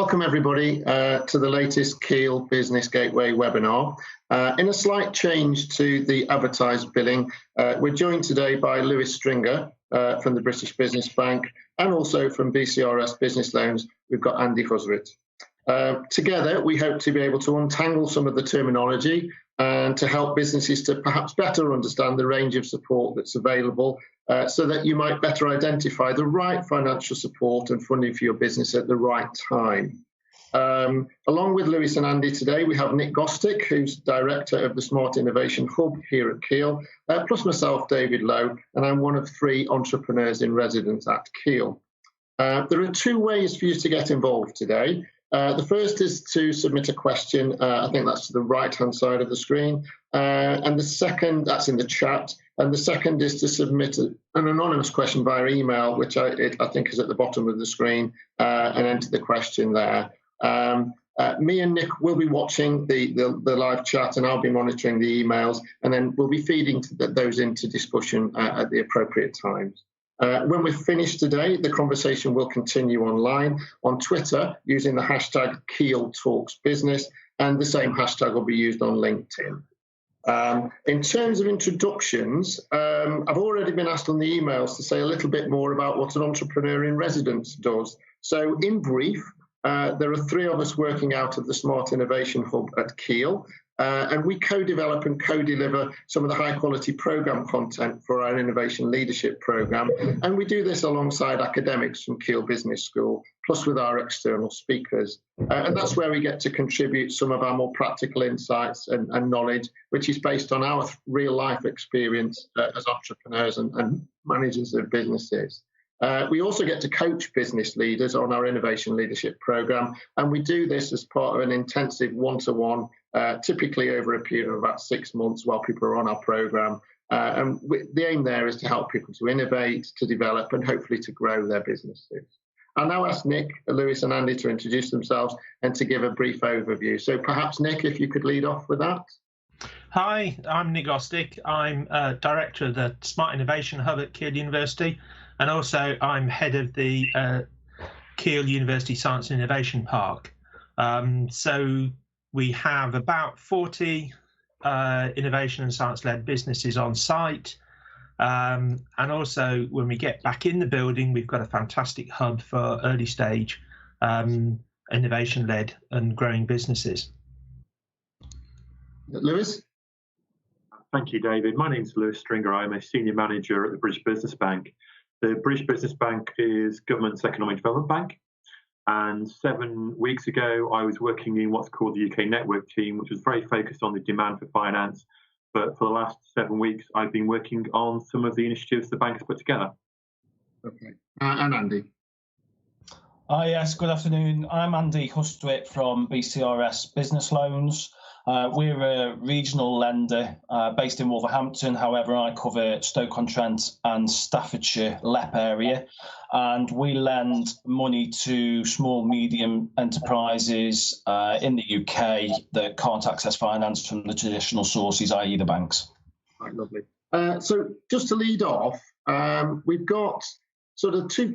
welcome everybody to the latest Keele Business Gateway webinar. In a slight change to the advertised billing, we're joined today by Lewis Stringer from the British Business Bank, and also from BCRS Business Loans, we've got Andy Husritt. Together, we hope to be able to untangle some of the terminology and to help businesses to perhaps better understand the range of support that's available so that you might better identify the right financial support and funding for your business at the right time. Along with Lewis and Andy today, we have Nick Gostick, who's Director of the Smart Innovation Hub here at Keele, plus myself, David Lowe, and I'm one of 3 entrepreneurs in residence at Keele. There are 2 ways for you to get involved today. The first is to submit a question. I think that's to the right-hand side of the screen. And the second, that's in the chat. And the second is to submit an anonymous question via email, which I think is at the bottom of the screen, and enter the question there. Me and Nick will be watching the live chat, and I'll be monitoring the emails, and then we'll be feeding those into discussion at the appropriate times. When we're finished today, the conversation will continue online on Twitter using the hashtag KeeleTalksBusiness, and the same hashtag will be used on LinkedIn. In terms of introductions, I've already been asked on the emails to say a little bit more about what an entrepreneur in residence does. So in brief, there are 3 of us working out of the Smart Innovation Hub at Keele, and we co-develop and co-deliver some of the high-quality programme content for our Innovation Leadership Programme, and we do this alongside academics from Keele Business School, plus with our external speakers. And that's where we get to contribute some of our more practical insights and knowledge, which is based on our real-life experience as entrepreneurs and managers of businesses. We also get to coach business leaders on our Innovation Leadership Programme, and we do this as part of an intensive one-to-one, typically over a period of about 6 months while people are on our programme. And the aim there is to help people to innovate, to develop, and hopefully to grow their businesses. I'll now ask Nick, Lewis and Andy to introduce themselves and to give a brief overview. So perhaps, Nick, if you could lead off with that. Hi, I'm Nick Gostick. I'm Director of the Smart Innovation Hub at Keele University, and also I'm head of the Keele University Science and Innovation Park. So we have about 40 innovation and science-led businesses on site. And also, when we get back in the building, we've got a fantastic hub for early stage innovation-led and growing businesses. Lewis? Thank you, David. My name is Lewis Stringer. I'm a Senior Manager at the British Business Bank. The British Business Bank is government's economic development bank. And 7 weeks ago, I was working in what's called the UK Network team, which was very focused on the demand for finance. But for the last 7 weeks, I've been working on some of the initiatives the bank has put together. Okay. And Andy? Yes, good afternoon. I'm Andy Husritt from BCRS Business Loans. We're a regional lender based in Wolverhampton. However, I cover Stoke-on-Trent and Staffordshire LEP area, and we lend money to small, medium enterprises in the UK that can't access finance from the traditional sources, i.e. the banks. Right, lovely. So just to lead off, we've got sort of two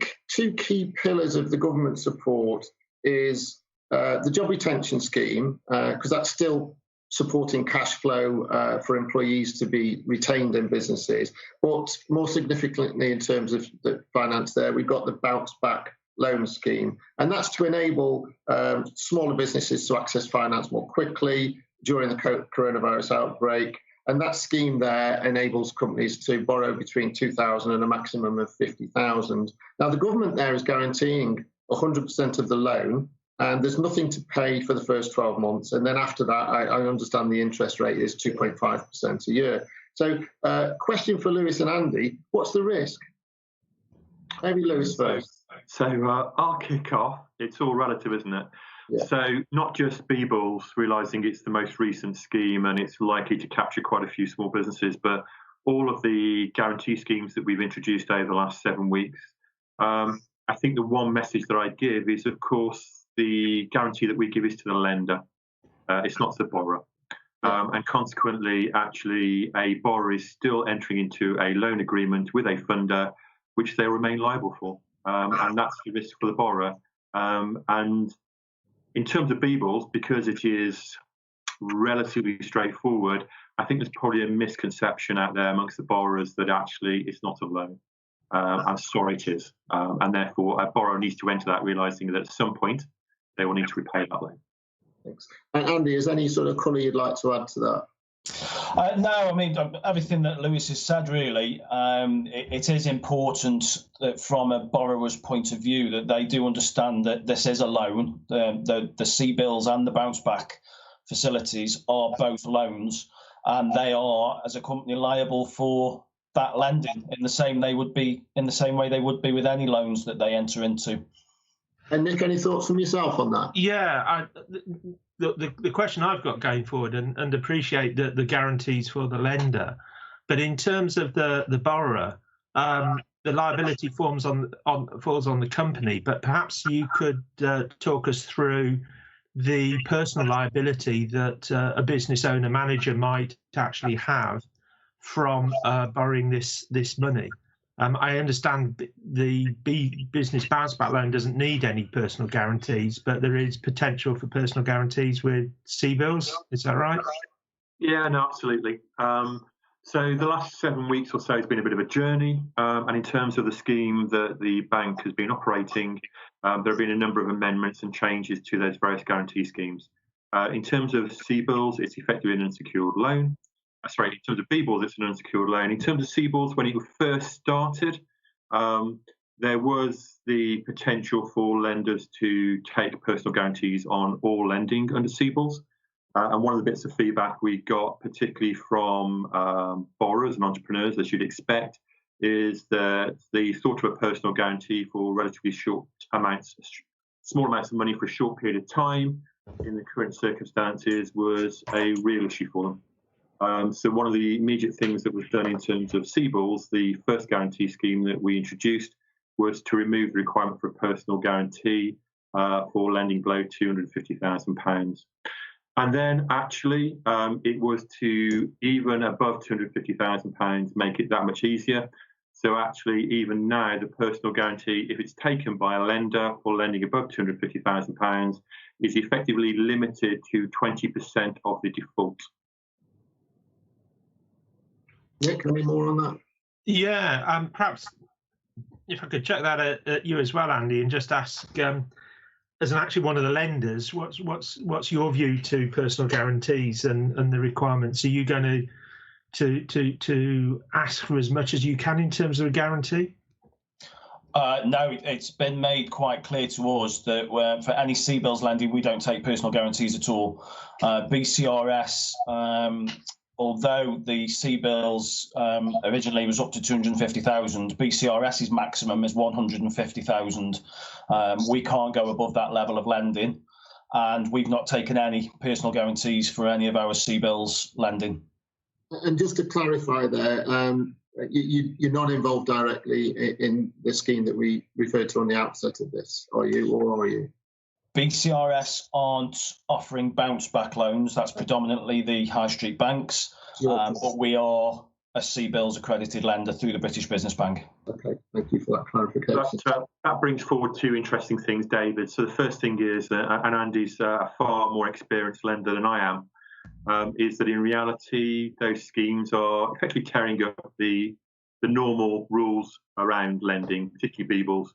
key pillars of the government support is the job retention scheme, because that's still supporting cash flow for employees to be retained in businesses. But more significantly, in terms of the finance there, we've got the bounce back loan scheme. And that's to enable smaller businesses to access finance more quickly during the coronavirus outbreak. And that scheme there enables companies to borrow between $2,000 and a maximum of $50,000. Now, the government there is guaranteeing 100% of the loan, and there's nothing to pay for the first 12 months. And then after that, I understand the interest rate is 2.5% a year. So question for Lewis and Andy, what's the risk? Maybe Lewis first. So I'll kick off. It's all relative, isn't it? Yeah. So not just CBILs realising it's the most recent scheme and it's likely to capture quite a few small businesses, but all of the guarantee schemes that we've introduced over the last 7 weeks. I think the one message that I give is, of course, the guarantee that we give is to the lender. It's not to the borrower. And consequently, actually, a borrower is still entering into a loan agreement with a funder, which they remain liable for. And that's the risk for the borrower. And In terms of BBLs, because it is relatively straightforward, I think there's probably a misconception out there amongst the borrowers that actually it's not a loan. I'm sorry it is. And therefore, a borrower needs to enter that realising that at some point they will need to repay that loan. Thanks. And Andy, is there any sort of colour you'd like to add to that? No, I mean, everything that Lewis has said, really, it is important that from a borrower's point of view that they do understand that this is a loan. The CBILs and the bounce back facilities are both loans, and they are, as a company, liable for that lending in the same way they would be with any loans that they enter into. And Nick, any thoughts from yourself on that? Yeah, the question I've got going forward, and appreciate the guarantees for the lender, but in terms of the borrower, the liability falls on the company. But perhaps you could talk us through the personal liability that a business owner manager might actually have from borrowing this money. I understand the business bounce back loan doesn't need any personal guarantees, but there is potential for personal guarantees with CBILs. Is that right? Yeah, no, absolutely. So the last 7 weeks or so has been a bit of a journey. And in terms of the scheme that the bank has been operating, there have been a number of amendments and changes to those various guarantee schemes. In terms of CBILs, it's effectively an unsecured loan. In terms of BBLs, it's an unsecured loan. In terms of CBILs, when it first started, there was the potential for lenders to take personal guarantees on all lending under CBILs. And one of the bits of feedback we got, particularly from borrowers and entrepreneurs, as you'd expect, is that the thought of a personal guarantee for relatively small amounts of money for a short period of time in the current circumstances was a real issue for them. So one of the immediate things that was done in terms of CBILs, the first guarantee scheme that we introduced, was to remove the requirement for a personal guarantee for lending below £250,000. And then actually it was to, even above £250,000, make it that much easier. So actually, even now, the personal guarantee, if it's taken by a lender for lending above £250,000, is effectively limited to 20% of the default. Nick, any more on that? Yeah, perhaps if I could check that at you as well, Andy, and just ask, as actually one of the lenders, what's your view to personal guarantees and the requirements? Are you going to ask for as much as you can in terms of a guarantee? No, it's been made quite clear to us that for any CBILs lending, we don't take personal guarantees at all. BCRS, although the CBILs originally was up to 250,000, BCRS's maximum is 150,000. We can't go above that level of lending, and we've not taken any personal guarantees for any of our CBILs lending. And just to clarify there, you're not involved directly in the scheme that we referred to on the outset of this, are you, or are you? BCRS aren't offering bounce back loans. That's predominantly the high street banks, but we are a CBILs accredited lender through the British Business Bank. Okay, thank you for that clarification. That brings forward two interesting things, David. So the first thing is, and Andy's a far more experienced lender than I am, is that in reality, those schemes are effectively carrying up the normal rules around lending, particularly BBLs.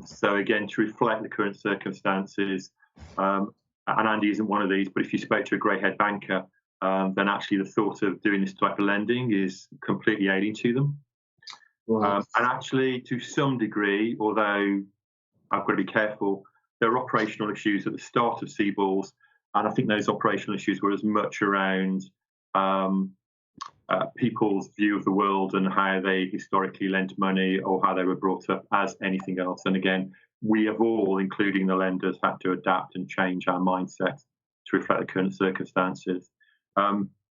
So again, to reflect the current circumstances, and Andy isn't one of these, but if you spoke to a grey-haired banker, then actually the thought of doing this type of lending is completely alien to them. Wow. And actually, to some degree, although I've got to be careful, there are operational issues at the start of CBILs, and I think those operational issues were as much around people's view of the world and how they historically lent money or how they were brought up as anything else. And again, we have all, including the lenders, had to adapt and change our mindset to reflect the current circumstances.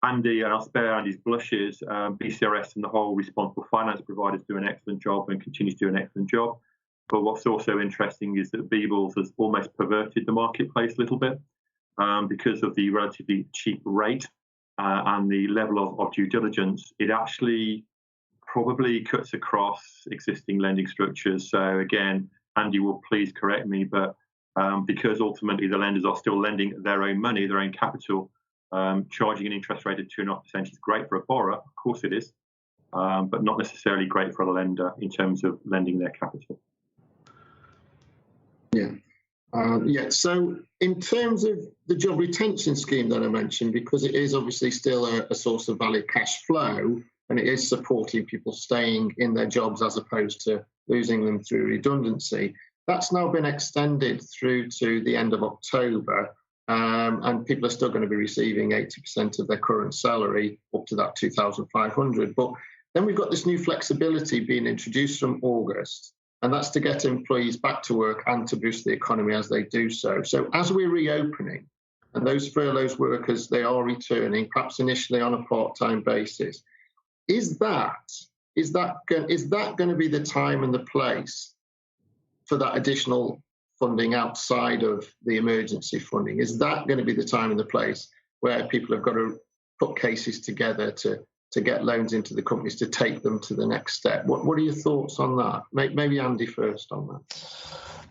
Andy, and I'll spare Andy's blushes, BCRS and the whole responsible finance providers do an excellent job and continue to do an excellent job. But what's also interesting is that BBLs has almost perverted the marketplace a little bit because of the relatively cheap rate and the level of due diligence. It actually probably cuts across existing lending structures. So again, Andy will please correct me, but because ultimately the lenders are still lending their own money, their own capital. Charging an interest rate of 2.5% is great for a borrower, of course it is, but not necessarily great for a lender in terms of lending their capital. Yeah. So in terms of the job retention scheme that I mentioned, because it is obviously still a source of valid cash flow, and it is supporting people staying in their jobs as opposed to losing them through redundancy, that's now been extended through to the end of October. And people are still going to be receiving 80% of their current salary up to that 2,500. But then we've got this new flexibility being introduced from August, and that's to get employees back to work and to boost the economy as they do so. So as we're reopening, and those furloughed workers, they are returning, perhaps initially on a part-time basis, is that going to be the time and the place for that additional funding outside of the emergency funding? Is that going to be the time and the place where people have got to put cases together to get loans into the companies to take them to the next step? What are your thoughts on that? Maybe Andy first on that.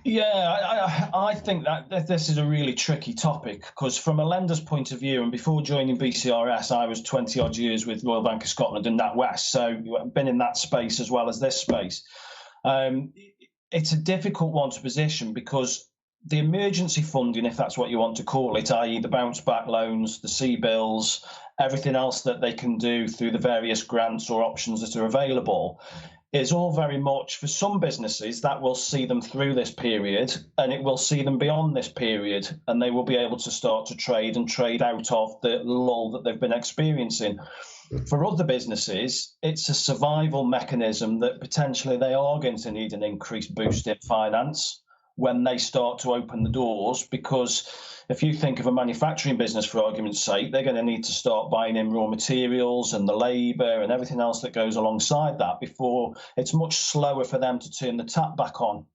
Yeah, I think that this is a really tricky topic, because from a lender's point of view, and before joining BCRS, I was 20 odd years with Royal Bank of Scotland and NatWest, so I've been in that space as well as this space. It's a difficult one to position, because the emergency funding, if that's what you want to call it, i.e. the bounce back loans, the CBILs, everything else that they can do through the various grants or options that are available, is all very much, for some businesses, that will see them through this period, and it will see them beyond this period, and they will be able to start to trade and trade out of the lull that they've been experiencing. For other businesses, it's a survival mechanism that potentially they are going to need an increased boost in finance when they start to open the doors, because if you think of a manufacturing business, for argument's sake, they're going to need to start buying in raw materials and the labour and everything else that goes alongside that before it's much slower for them to turn the tap back on.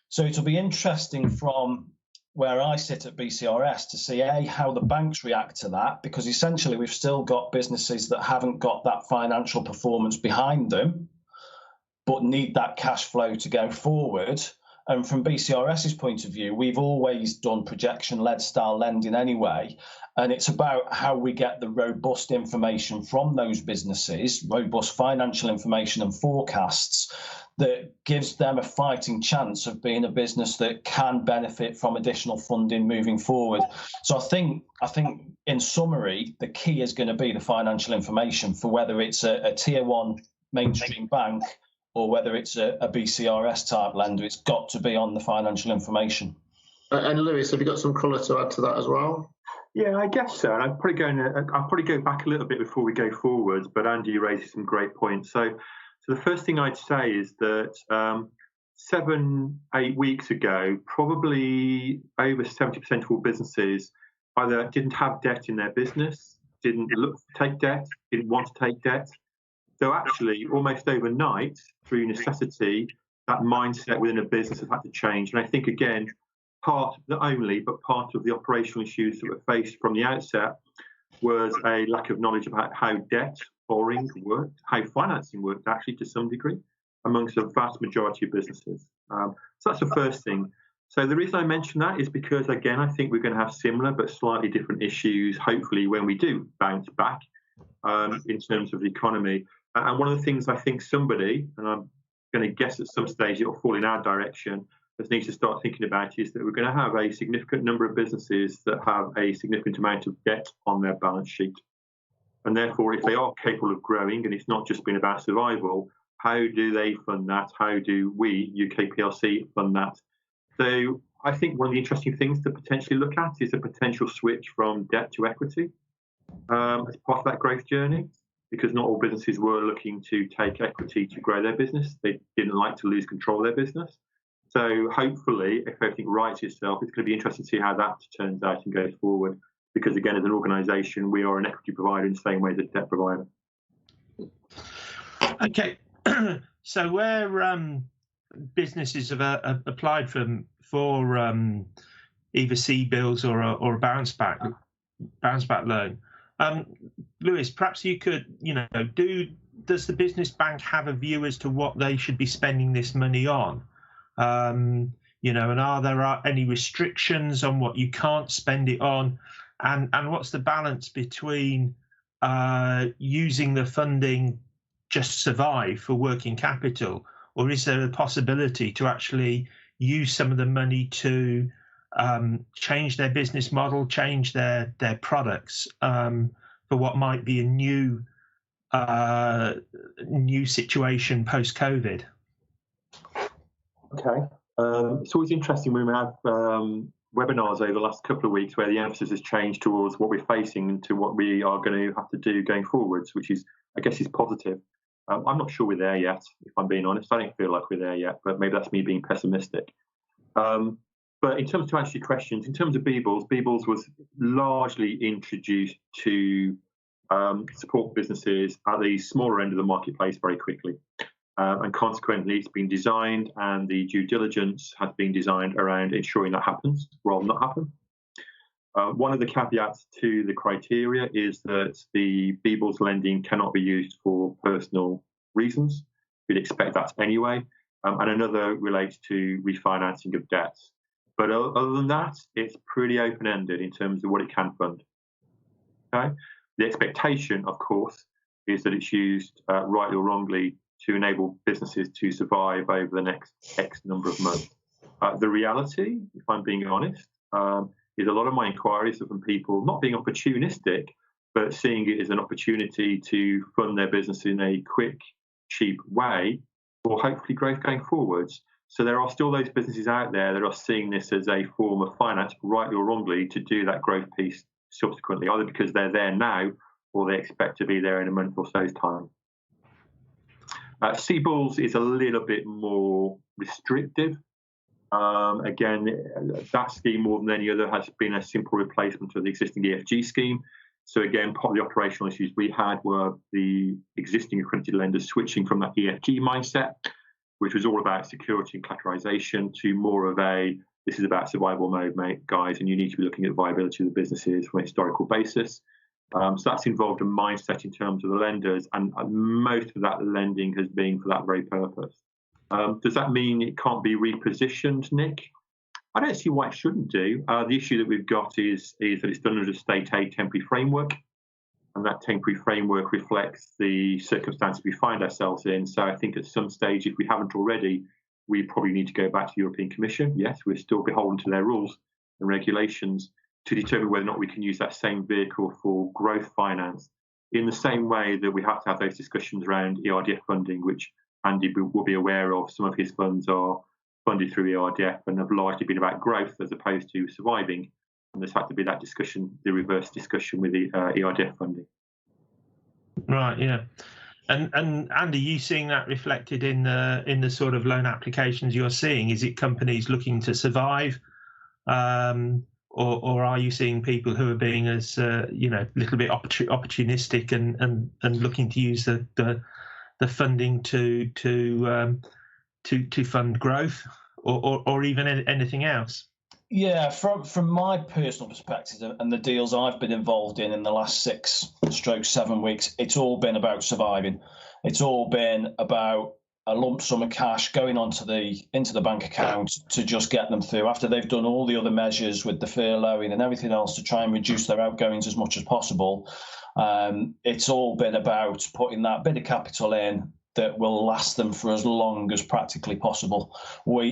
So it'll be interesting from where I sit at BCRS to see how the banks react to that, because essentially we've still got businesses that haven't got that financial performance behind them but need that cash flow to go forward. And from BCRS's point of view, we've always done projection-led style lending anyway, and it's about how we get the robust information from those businesses, robust financial information and forecasts, that gives them a fighting chance of being a business that can benefit from additional funding moving forward. So I think in summary, the key is going to be the financial information, for whether it's a tier one mainstream bank or whether it's a BCRS type lender. It's got to be on the financial information. And Lewis, have you got some colour to add to that as well? Yeah, I guess so. And I'll probably go back a little bit before we go forwards, but Andy raises some great points. So the first thing I'd say is that 7-8 weeks ago, probably over 70% of all businesses either didn't have debt in their business, didn't look to take debt, didn't want to take debt. So actually, almost overnight, through necessity, that mindset within a business has had to change. And I think, again, part, not only, but part of the operational issues that were faced from the outset was a lack of knowledge about how debt, borrowing worked, how financing worked, actually, to some degree, amongst the vast majority of businesses. So that's the first thing. So the reason I mention that is because, again, I think we're going to have similar but slightly different issues, hopefully, when we do bounce back in terms of the economy. And one of the things I think somebody, and I'm going to guess at some stage it will fall in our direction, that needs to start thinking about is that we're going to have a significant number of businesses that have a significant amount of debt on their balance sheet. And therefore, if they are capable of growing, and it's not just been about survival, how do they fund that? How do we, UK PLC, fund that? So I think one of the interesting things to potentially look at is a potential switch from debt to equity as part of that growth journey, because not all businesses were looking to take equity to grow their business. They didn't like to lose control of their business. So hopefully, if everything rights itself, it's going to be interesting to see how that turns out and goes forward. Because again, as an organisation, we are an equity provider in the same way as a debt provider. Okay, so where businesses have applied for either CBILs or a bounce back loan, Lewis, perhaps you could, does the business bank have a view as to what they should be spending this money on? and are there any restrictions on what you can't spend it on, and what's the balance between using the funding just to survive for working capital, or is there a possibility to actually use some of the money to change their business model, change their products for what might be a new situation post-COVID? Okay. It's always interesting when we have webinars over the last couple of weeks where the emphasis has changed towards what we're facing and to what we are going to have to do going forwards, which is, I guess, is positive. I'm not sure we're there yet, if I'm being honest. I don't feel like we're there yet, but maybe that's me being pessimistic. But in terms to answer your questions, in terms of BBILs was largely introduced to support businesses at the smaller end of the marketplace very quickly. And consequently, it's been designed and the due diligence has been designed around ensuring that happens rather than not happen. One of the caveats to the criteria is that the BBILs lending cannot be used for personal reasons. We'd expect that anyway. And another relates to refinancing of debts. But other than that, it's pretty open-ended in terms of what it can fund. Okay? The expectation, of course, is that it's used rightly or wrongly to enable businesses to survive over the next X number of months. The reality, if I'm being honest, is a lot of my inquiries are from people not being opportunistic, but seeing it as an opportunity to fund their business in a quick, cheap way for hopefully growth going forwards. So there are still those businesses out there that are seeing this as a form of finance, rightly or wrongly, to do that growth piece subsequently, either because they're there now or they expect to be there in a month or so's time. CBILs is a little bit more restrictive. Again, that scheme, more than any other, has been a simple replacement of the existing EFG scheme. So again, part of the operational issues we had were the existing accredited lenders switching from that EFG mindset, which was all about security and collateralization, to more of a, this is about survival mode, mate, guys, and you need to be looking at the viability of the businesses from a historical basis. So that's involved a mindset in terms of the lenders, and most of that lending has been for that very purpose. Does that mean it can't be repositioned, Nick? I don't see why it shouldn't do. The issue that we've got is that it's done under a state aid temporary framework, and that temporary framework reflects the circumstances we find ourselves in. So I think at some stage, if we haven't already, we probably need to go back to the European Commission. Yes, we're still beholden to their rules and regulations to determine whether or not we can use that same vehicle for growth finance in the same way that we have to have those discussions around ERDF funding, which Andy will be aware of. Some of his funds are funded through ERDF and have largely been about growth as opposed to surviving. And there's had to be that discussion, the reverse discussion with the ERDF funding. Right, yeah. And Andy, you seeing that reflected in the sort of loan applications you're seeing? Is it companies looking to survive, or are you seeing people who are being as a little bit opportunistic and looking to use the funding to fund growth, or even anything else? Yeah, from my personal perspective and the deals I've been involved in the last 6-7 weeks, it's all been about surviving. It's all been about a lump sum of cash going into the bank account to just get them through after they've done all the other measures with the furloughing and everything else to try and reduce their outgoings as much as possible. It's all been about putting that bit of capital in that will last them for as long as practically possible.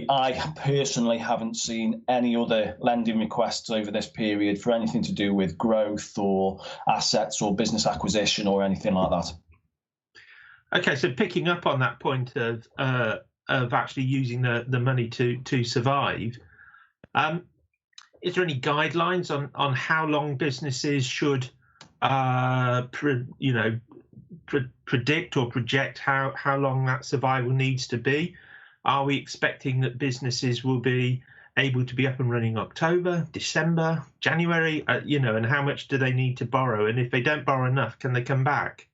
I personally haven't seen any other lending requests over this period for anything to do with growth or assets or business acquisition or anything like that. Okay, so picking up on that point of actually using the money to survive, is there any guidelines on how long businesses should predict or project how long that survival needs to be? Are we expecting that businesses will be able to be up and running October, December, January, and how much do they need to borrow? And if they don't borrow enough, can they come back?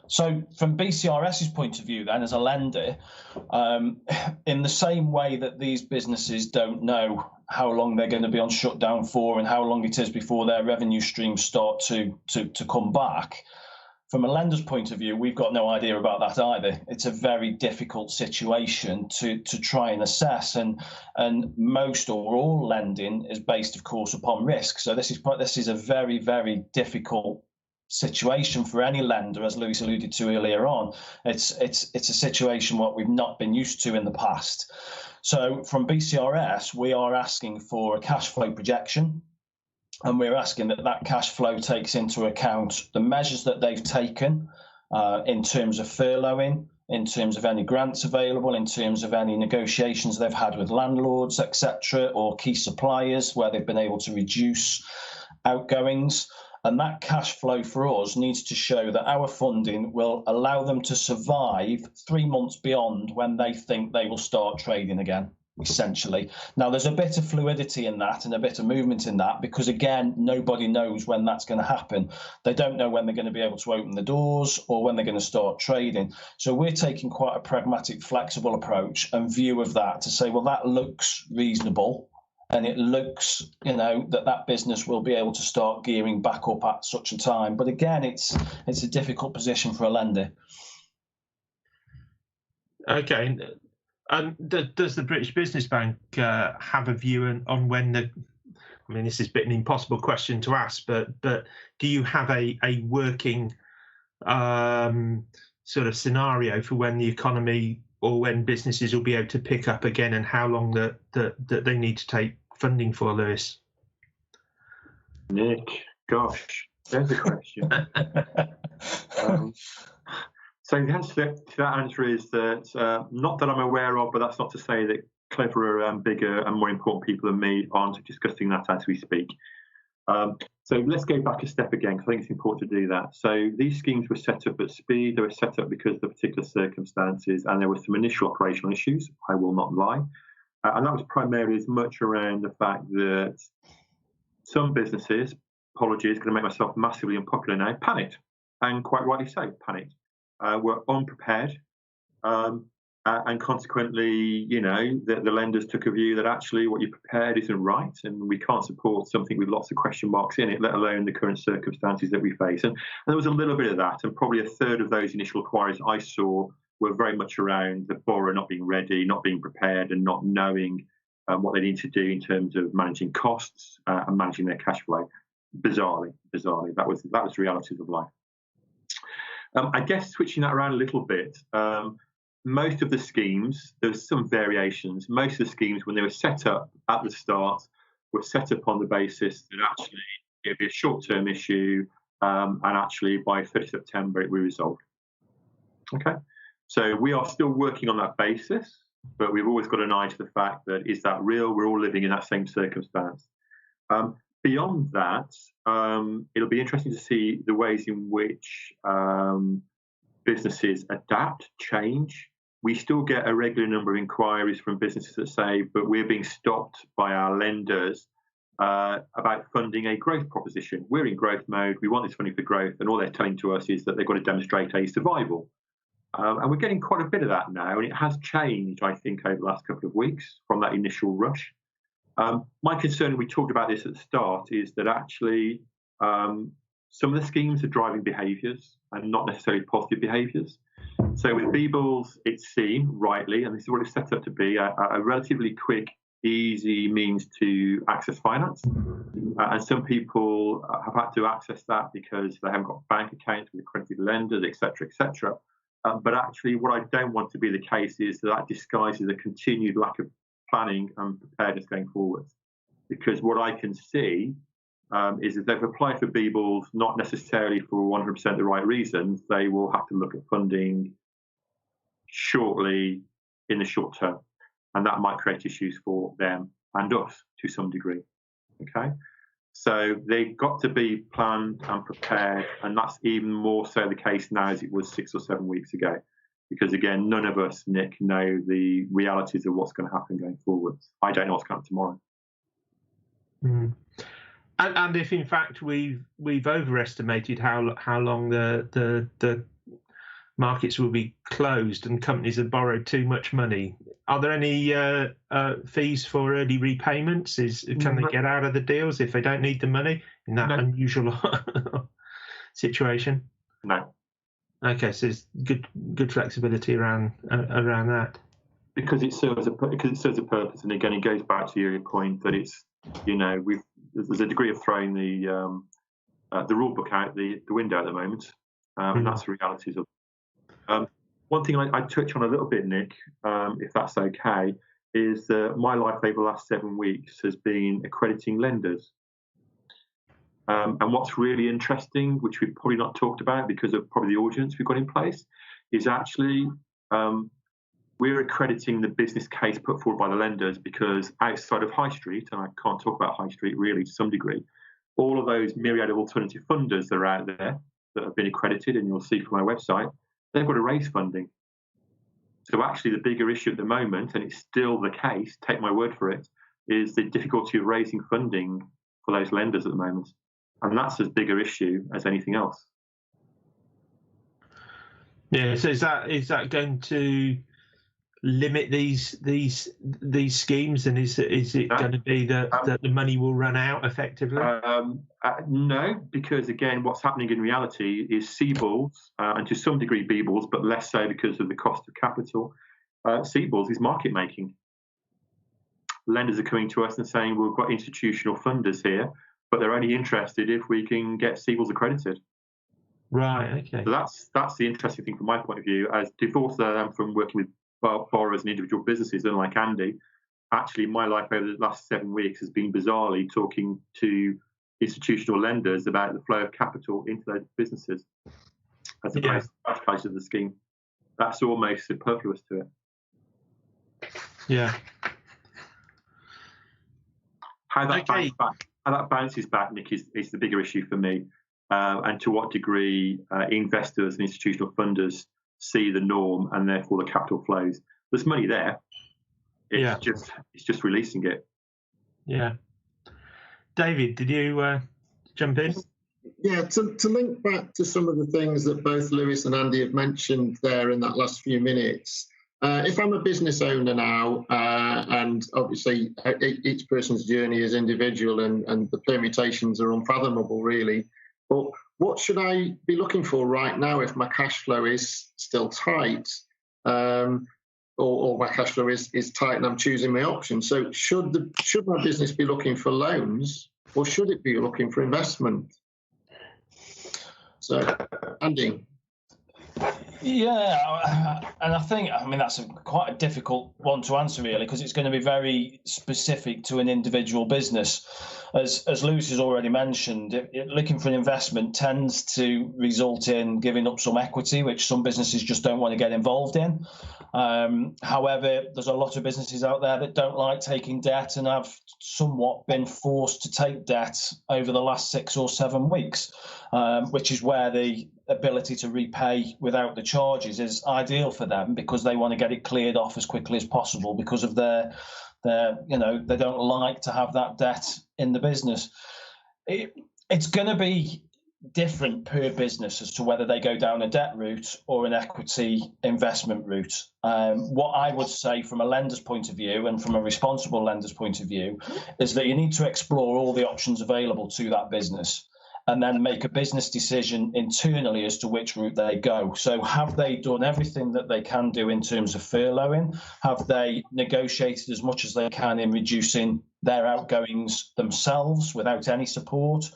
So from BCRS's point of view, then, as a lender, in the same way that these businesses don't know how long they're going to be on shutdown for and how long it is before their revenue streams start to come back, from a lender's point of view, we've got no idea about that either. It's a very difficult situation to try and assess, and most or all lending is based, of course, upon risk. So this is a very, very difficult situation for any lender, as Lewis alluded to earlier on. It's a situation what we've not been used to in the past. So from BCRS, we are asking for a cash flow projection. And we're asking that cash flow takes into account the measures that they've taken in terms of furloughing, in terms of any grants available, in terms of any negotiations they've had with landlords, etc., or key suppliers where they've been able to reduce outgoings. And that cash flow for us needs to show that our funding will allow them to survive 3 months beyond when they think they will start trading again, essentially. Now, there's a bit of fluidity in that and a bit of movement in that because, again, nobody knows when that's going to happen. They don't know when they're going to be able to open the doors or when they're going to start trading. So we're taking quite a pragmatic, flexible approach and view of that to say, well, that looks reasonable. And it looks, that business will be able to start gearing back up at such a time. But again, it's a difficult position for a lender. Okay. And does the British Business Bank have a view on when this is a bit an impossible question to ask, but do you have a working sort of scenario for when the economy or when businesses will be able to pick up again and how long that they need to take funding for, Lewis? Nick, gosh, there's a question. So the answer to that answer is that not that I'm aware of, but that's not to say that cleverer and bigger and more important people than me aren't discussing that as we speak. So let's go back a step again, because I think it's important to do that. So these schemes were set up at speed. They were set up because of the particular circumstances, and there were some initial operational issues, I will not lie. And that was primarily as much around the fact that some businesses, apologies, going to make myself massively unpopular now, panicked, and quite rightly so, panicked. Were unprepared, and consequently, the lenders took a view that actually what you prepared isn't right, and we can't support something with lots of question marks in it, let alone the current circumstances that we face. And there was a little bit of that, and probably a third of those initial inquiries I saw were very much around the borrower not being ready, not being prepared, and not knowing what they need to do in terms of managing costs and managing their cash flow. Bizarrely, that was the realities of life. I guess switching that around a little bit, most of the schemes, there's some variations. Most of the schemes, when they were set up at the start, were set up on the basis that actually it'd be a short-term issue, and actually by 30 September it will be resolved. Okay, so we are still working on that basis, but we've always got an eye to the fact that is that real? We're all living in that same circumstance. Beyond that, it'll be interesting to see the ways in which businesses adapt, change. We still get a regular number of inquiries from businesses that say, but we're being stopped by our lenders about funding a growth proposition. We're in growth mode. We want this funding for growth. And all they're telling to us is that they've got to demonstrate a survival. And we're getting quite a bit of that now. And it has changed, I think, over the last couple of weeks from that initial rush. My concern, we talked about this at the start, is that actually some of the schemes are driving behaviours and not necessarily positive behaviours. So with CBILs, it seemed rightly, and this is what it's set up to be, a relatively quick, easy means to access finance. And some people have had to access that because they haven't got bank accounts with accredited lenders, etc., etc. But actually, what I don't want to be the case is that disguises a continued lack of planning and preparedness going forward. Because what I can see is if they've applied for CBILs, not necessarily for 100% the right reasons, they will have to look at funding shortly in the short term. And that might create issues for them and us to some degree. Okay? So they've got to be planned and prepared. And that's even more so the case now as it was 6 or 7 weeks ago. Because again, none of us, Nick, know the realities of what's going to happen going forward. I don't know what's coming tomorrow. Mm. And if in fact we've overestimated how long the markets will be closed and companies have borrowed too much money, are there any fees for early repayments? Can they get out of the deals if they don't need the money in that unusual situation? No. Okay, so there's good flexibility around that. Because it serves a purpose, and again, it goes back to your point that it's, there's a degree of throwing the rule book out the window at the moment, and that's the realities of. One thing I touch on a little bit, Nick, if that's okay, is that my life over the last 7 weeks has been accrediting lenders. And what's really interesting, which we've probably not talked about because of probably the audience we've got in place, is actually we're accrediting the business case put forward by the lenders, because outside of High Street, and I can't talk about High Street really to some degree, all of those myriad of alternative funders that are out there that have been accredited, and you'll see from our website, they've got to raise funding. So actually the bigger issue at the moment, and it's still the case, take my word for it, is the difficulty of raising funding for those lenders at the moment. And that's as big an issue as anything else. Yeah, so is that going to limit these schemes, and is it going to be that the money will run out effectively? No, because again, what's happening in reality is CBILs, and to some degree BBILs, but less so because of the cost of capital. CBILs is market making. Lenders are coming to us and saying, we've got institutional funders here, but they're only interested if we can get CBILs accredited. Right. Okay. So that's the interesting thing from my point of view. As divorced I am from working with borrowers and individual businesses, unlike Andy, actually my life over the last 7 weeks has been bizarrely talking to institutional lenders about the flow of capital into those businesses as opposed to the practicality of the scheme. That's almost superfluous to it. Yeah. How that bounces back, Nick, is the bigger issue for me, and to what degree investors and institutional funders see the norm and therefore the capital flows. There's money there. It's just releasing it. Yeah. David, did you jump in? Yeah, to link back to some of the things that both Lewis and Andy have mentioned there in that last few minutes. If I'm a business owner now, and obviously each person's journey is individual and the permutations are unfathomable, really, but what should I be looking for right now if my cash flow is still tight, or my cash flow is tight and I'm choosing my options? So should my business be looking for loans, or should it be looking for investment? So, Andy. Yeah, and I mean that's quite a difficult one to answer really, because it's going to be very specific to an individual business. As Lewis has already mentioned, looking for an investment tends to result in giving up some equity, which some businesses just don't want to get involved in. However, there's a lot of businesses out there that don't like taking debt and have somewhat been forced to take debt over the last 6 or 7 weeks, which is where the ability to repay without the charges is ideal for them, because they want to get it cleared off as quickly as possible because of their they don't like to have that debt in the business. It's going to be different per business as to whether they go down a debt route or an equity investment route. What I would say from a lender's point of view and from a responsible lender's point of view is that you need to explore all the options available to that business and then make a business decision internally as to which route they go. So have they done everything that they can do in terms of furloughing? Have they negotiated as much as they can in reducing their outgoings themselves without any support?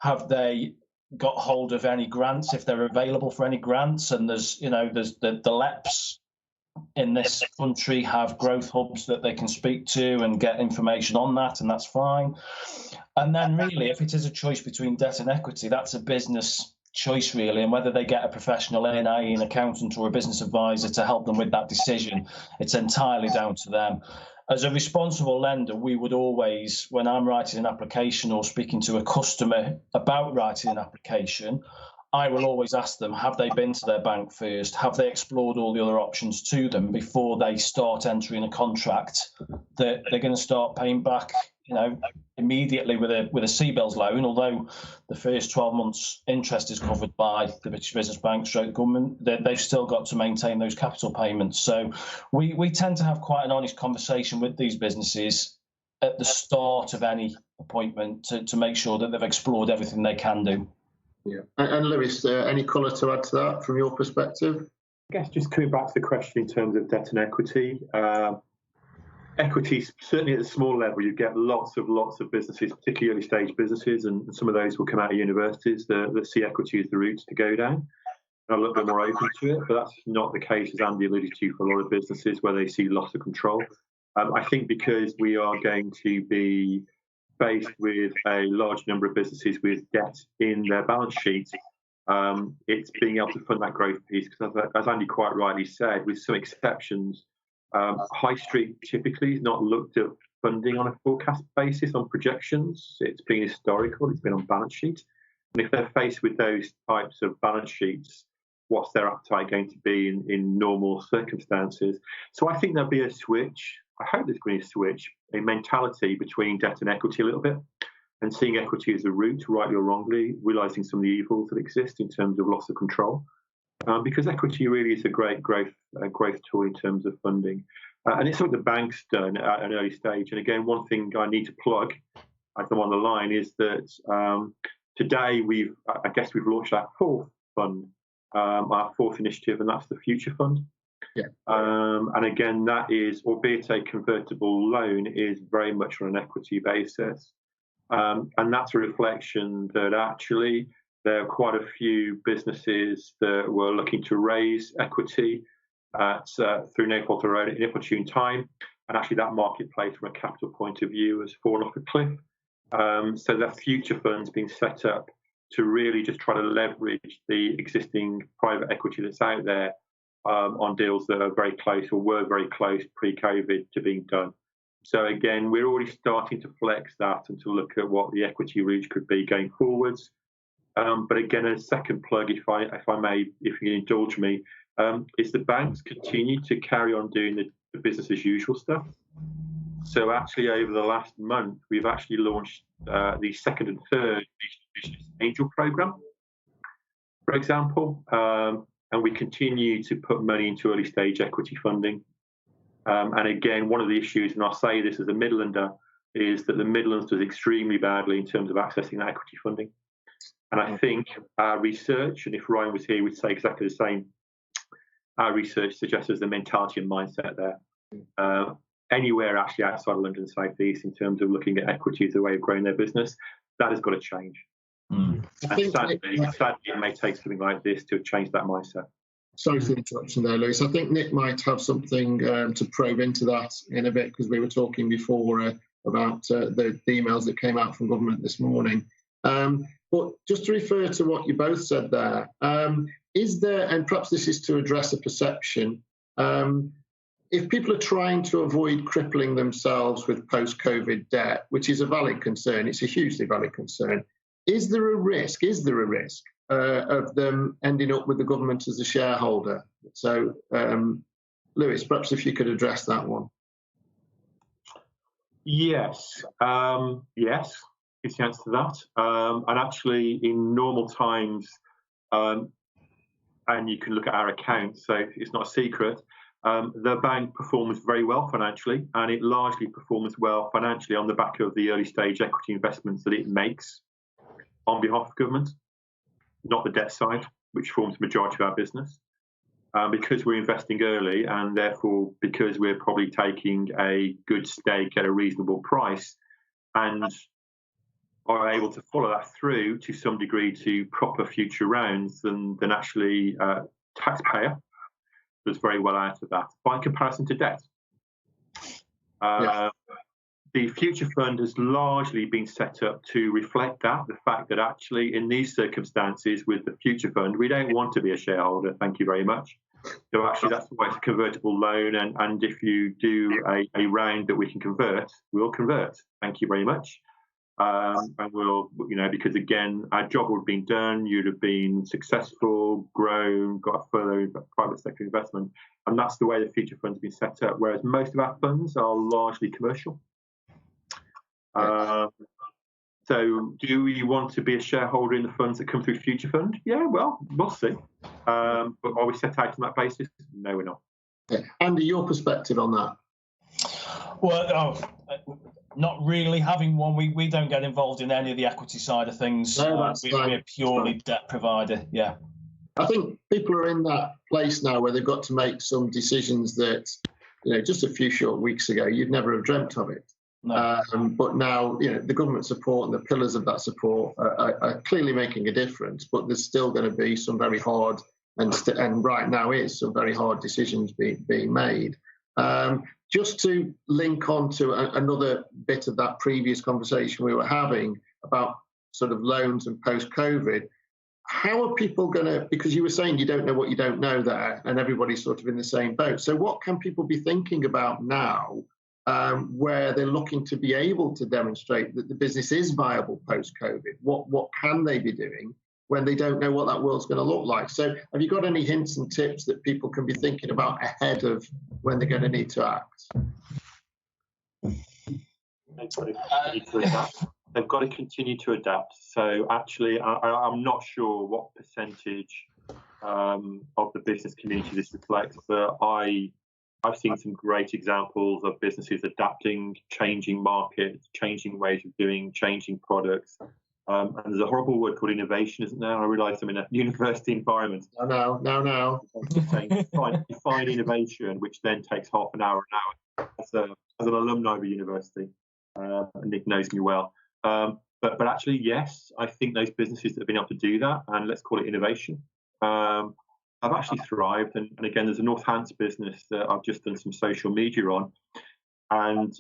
Have they got hold of any grants, if they're available for any grants? And there's the LEPs in this country have growth hubs that they can speak to and get information on that, and that's fine. And then really, if it is a choice between debt and equity, that's a business choice really, and whether they get a professional in, i.e. an accountant or a business advisor to help them with that decision, it's entirely down to them. As a responsible lender, we would always, when I'm writing an application or speaking to a customer about writing an application, I will always ask them, have they been to their bank first? Have they explored all the other options to them before they start entering a contract that they're going to start paying back, immediately with a CBILs loan? Although the first 12 months interest is covered by the British Business Bank / government, they've still got to maintain those capital payments. So we tend to have quite an honest conversation with these businesses at the start of any appointment to make sure that they've explored everything they can do. Yeah. And Lewis, any colour to add to that from your perspective? I guess just coming back to the question in terms of debt and equity. Equity, certainly at a small level, you get lots of businesses, particularly early stage businesses, and some of those will come out of universities that see equity as the route to go down. And a little bit more open to it, but that's not the case, as Andy alluded to, for a lot of businesses where they see loss of control. I think because we are going to be faced with a large number of businesses with debt in their balance sheet, it's being able to fund that growth piece. Because as Andy quite rightly said, with some exceptions, High Street typically is not looked at funding on a forecast basis on projections. It's been historical, it's been on balance sheet. And if they're faced with those types of balance sheets, what's their appetite going to be in normal circumstances? So I think there'll be a switch. I hope there's going to be a switch, a mentality between debt and equity a little bit, and seeing equity as a route, rightly or wrongly, realising some of the evils that exist in terms of loss of control. Because equity really is a great growth tool in terms of funding. And it's something the bank's done at an early stage. And again, one thing I need to plug as I'm on the line is that today we've launched our fourth fund, our fourth initiative, and that's the Future Fund. Yeah. And again, that is, albeit a convertible loan, is very much on an equity basis. And that's a reflection that actually there are quite a few businesses that were looking to raise equity through no fault of their own at an inopportune time. And actually that marketplace from a capital point of view has fallen off a cliff. So that Future Fund's been set up to really just try to leverage the existing private equity that's out there on deals that are very close or were very close pre-COVID to being done. So again, we're already starting to flex that and to look at what the equity route could be going forwards. But again, a second plug, if I may, if you indulge me, is the banks continue to carry on doing the business as usual stuff. So actually, over the last month, we've actually launched the second and third business angel program, for example, and we continue to put money into early stage equity funding. And again, one of the issues, and I'll say this as a Midlander, is that the Midlands does extremely badly in terms of accessing that equity funding. And I think our research, and if Ryan was here, we'd say exactly the same. Our research suggests there's a mentality and mindset there. Anywhere actually outside of London South East in terms of looking at equity as a way of growing their business, that has got to change. And sadly, it may take something like this to change that mindset. Sorry for the interruption there, Lewis. I think Nick might have something to probe into that in a bit, because we were talking before about the emails that came out from government this morning. But just to refer to what you both said there, is there, and perhaps this is to address a perception, if people are trying to avoid crippling themselves with post-COVID debt, which is a valid concern, it's a hugely valid concern, is there a risk of them ending up with the government as a shareholder? So, Lewis, perhaps if you could address that one. Yes, is the answer to that. And actually, in normal times, and you can look at our accounts, so it's not a secret, the bank performs very well financially, and it largely performs well financially on the back of the early stage equity investments that it makes on behalf of government, not the debt side, which forms the majority of our business. Because we're investing early, and therefore because we're probably taking a good stake at a reasonable price, and are able to follow that through to some degree to proper future rounds, then actually taxpayer does very well out of that by comparison to debt. The Future Fund has largely been set up to reflect that, the fact that actually in these circumstances with the Future Fund, we don't want to be a shareholder, thank you very much. So actually that's why it's a convertible loan, and if you do a round that we can convert, we'll convert, thank you very much. And we'll, because again, our job would have been done, you'd have been successful, grown, got a further private sector investment, and that's the way the Future Fund's been set up, whereas most of our funds are largely commercial. So do we want to be a shareholder in the funds that come through Future Fund? Yeah, well, we'll see. But are we set out on that basis? No, we're not. Yeah. Andy, your perspective on that? Well, Not really having one. We don't get involved in any of the equity side of things. No, we're purely debt provider. Yeah. I think people are in that place now where they've got to make some decisions that, just a few short weeks ago, you'd never have dreamt of it. No. But now, the government support and the pillars of that support are clearly making a difference, but there's still going to be some very hard, and right now is some very hard decisions being made. Just to link on to another bit of that previous conversation we were having about sort of loans and post-COVID, how are people going to, because you were saying you don't know what you don't know there, and everybody's sort of in the same boat. So what can people be thinking about now where they're looking to be able to demonstrate that the business is viable post-COVID? What can they be doing when they don't know what that world's going to look like? So have you got any hints and tips that people can be thinking about ahead of when they're going to need to act? They've got to continue to adapt. So actually, I'm not sure what percentage of the business community this reflects, but I've seen some great examples of businesses adapting, changing markets, changing ways of doing, changing products. And there's a horrible word called innovation, isn't there? I realise I'm in a university environment. No. Define innovation, which then takes half an hour. As an alumni of a university, Nick knows me well. But actually, yes, I think those businesses that have been able to do that, and let's call it innovation, have actually thrived. And again, there's a Northants business that I've just done some social media on. And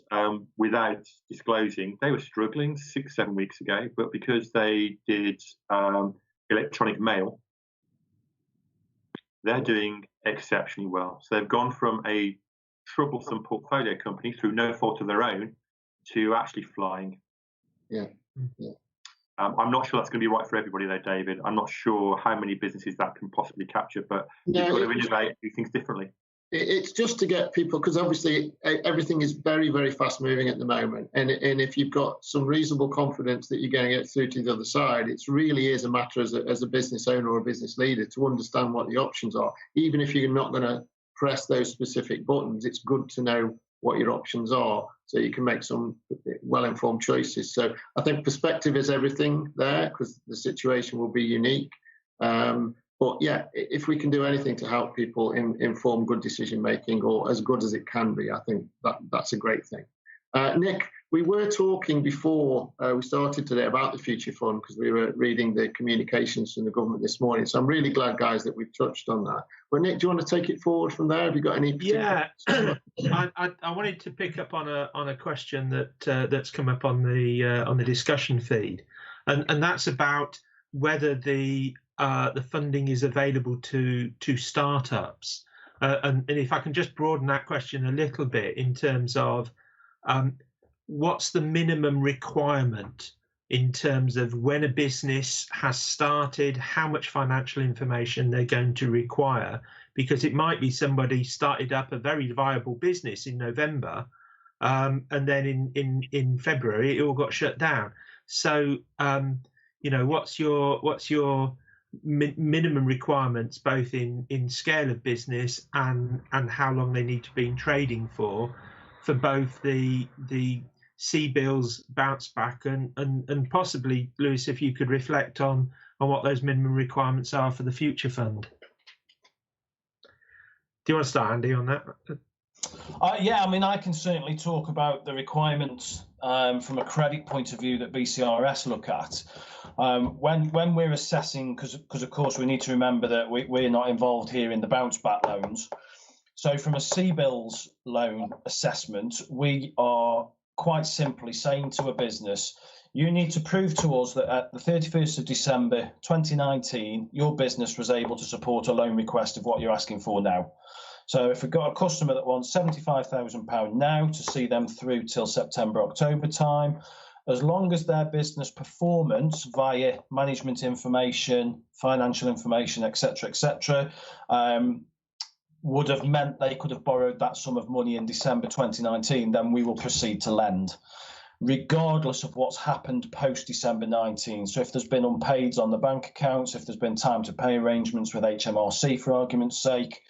without disclosing, they were struggling 6-7 weeks ago, but because they did electronic mail, they're doing exceptionally well. So they've gone from a troublesome portfolio company through no fault of their own to actually flying. Yeah. I'm not sure that's going to be right for everybody though, David. I'm not sure how many businesses that can possibly capture, but you've got to innovate, do things differently. It's just to get people, because obviously everything is very, very fast moving at the moment. And if you've got some reasonable confidence that you're going to get through to the other side, it really is a matter as a business owner or a business leader to understand what the options are. Even if you're not going to press those specific buttons, it's good to know what your options are so you can make some well-informed choices. So I think perspective is everything there, because the situation will be unique. But yeah, if we can do anything to help people inform good decision making, or as good as it can be, I think that's a great thing. Nick, we were talking before we started today about the Future Fund, because we were reading the communications from the government this morning. So I'm really glad, guys, that we've touched on that. But Nick, do you want to take it forward from there? Have you got any particular... Yeah, I wanted to pick up on a question that's come up on the discussion feed, and that's about whether the funding is available to startups, and if I can just broaden that question a little bit in terms of what's the minimum requirement in terms of when a business has started, how much financial information they're going to require, because it might be somebody started up a very viable business in November, and then in February it all got shut down. So what's your minimum requirements, both in scale of business and how long they need to be in trading for both the CBILs bounce back and possibly, Lewis, if you could reflect on what those minimum requirements are for the Future Fund. Do you want to start, Andy, on that? Yeah, I mean, I can certainly talk about the requirements from a credit point of view that BCRS look at. When we're assessing, because of course we need to remember that we're not involved here in the bounce back loans. So from a CBILs loan assessment, we are quite simply saying to a business, you need to prove to us that at the 31st of December 2019, your business was able to support a loan request of what you're asking for now. So if we've got a customer that wants £75,000 now to see them through till September, October time, as long as their business performance via management information, financial information, etc., would have meant they could have borrowed that sum of money in December 2019, then we will proceed to lend, regardless of what's happened post-December 19. So if there's been unpaids on the bank accounts, if there's been time to pay arrangements with HMRC, for argument's sake,